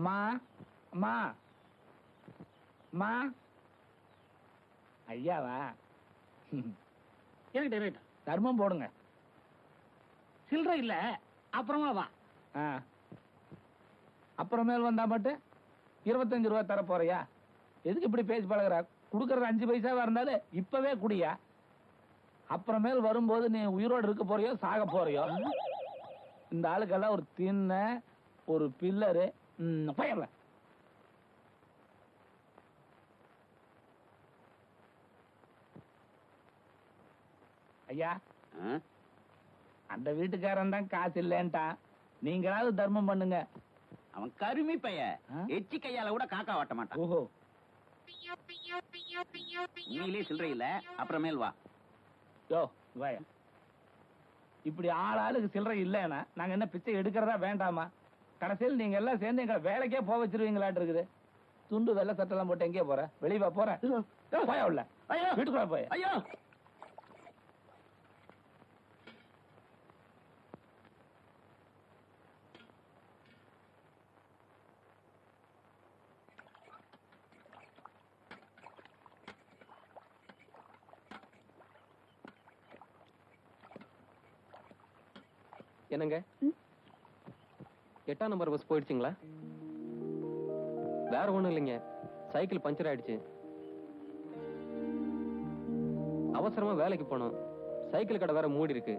மா மா மா ஐயாவா? தர்மம் போடுங்க. சில்லற இல்ல, அப்புறமா வா. அப்புறமேல் வந்தா மட்டும் 25 ரூபா தர போறியா? எதுக்கு இப்படி பேசி பழகுற? குடுக்கறது 5 பைசாவா இருந்தாலும் இப்பவே குடியா. அப்புறமேல் வரும்போது நீ உயிரோடு இருக்க போறியோ சாக போறியோ. இந்த ஆளுக்கெல்லாம் ஒரு தின்ன ஒரு பில்லரு பயல. ஐயா, அந்த வீட்டுக்காரன் தான் காசு இல்லன்ட்டான். நீங்களாவது தர்மம் பண்ணுங்க. அவன் கருமி பைய, எச்சி கையால கூட காக்கா வாட்ட மாட்டான். ஓஹோ, நீலே சில்லறை இல்ல, அப்புறமேல் வா. யோ வாயா. இப்படி ஆளுக்கு சில்லறை இல்லைன்னா நாங்க என்ன பிச்சை எடுக்கிறதா வேண்டாமா? கடைசியில் நீங்க எல்லாம் சேர்ந்து எங்களை வேலைக்கே போக வச்சிருவீங்களாட்டு இருக்குது. துண்டு வெள்ளை சட்டெல்லாம் போட்டு எங்கேயே போற? வெளியே போற? போயா உள்ள. வீட்டுக்குள்ள போய். ஐயோ, என்னங்க 8ஆம் நம்பர் பஸ் போயிடுச்சுங்களா? வேற ஒண்ணும் இல்லைங்க, சைக்கிள் பஞ்சர் ஆயிடுச்சு. அவசரமா வேலைக்கு போனோம், சைக்கிள் கடை வேற மூடி இருக்கு.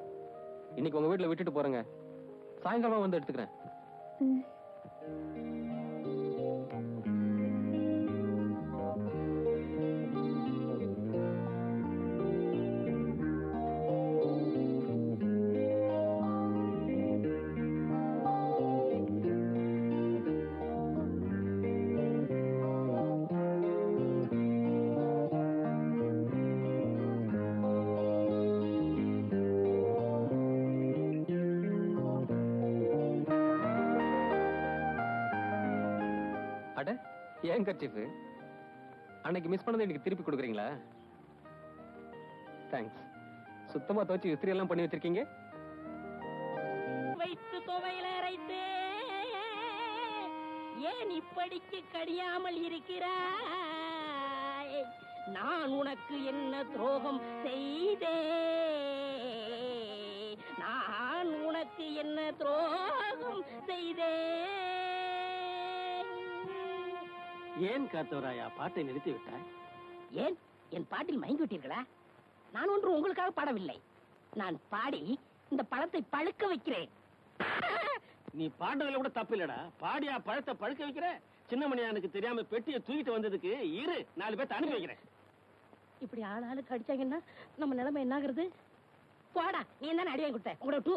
இன்னைக்கு உங்க வீட்டுல விட்டுட்டு போறேங்க, சாயங்காலமா வந்து எடுத்துக்கிறேன். அட, ஏன் கர்ச்சீஃப் அன்னைக்கு மிஸ் பண்ணதை எனக்கு திருப்பி கொடுக்குறீங்களா? தேங்க்ஸ். சுத்தமா துவச்சு இஸ்திரி எல்லாம் பண்ணி வச்சிருக்கீங்க. வைத்து துவையில அரைத்து ஏன் இப்படிக்கு கடியாமல் இருக்கிறாய்? நான் உனக்கு என்ன துரோகம் செய்தேன்? நான் உனக்கு என்ன துரோகம் செய்தேன்? ஏன் காத்தவராயா பாட்டை நிறுத்தி விட்டாய்? ஏன் என் பாட்டில் மயங்கி விட்டீர்களா? நான் ஒன்று உங்களுக்காக பாடவில்லை, நான் பாடி இந்த பழத்தை பழுக்க வைக்கிறேன். நீ பாடுறதுல கூட தப்பு இல்லடா. பாடியா பழத்தை பழுக்க வைக்கிற? சின்னமணியானுக்கு தெரியாம பெட்டியை தூக்கிட்டு வந்ததுக்கு 4 பேர்த்த அனுப்பி வைக்கிறேன். இப்படி ஆளுக்கு அடிச்சாங்கன்னா நம்ம நிலைமை என்ன ஆகுறது? போடா, நீ தானே அடி வாங்கி கொடுத்த. உங்களோட 2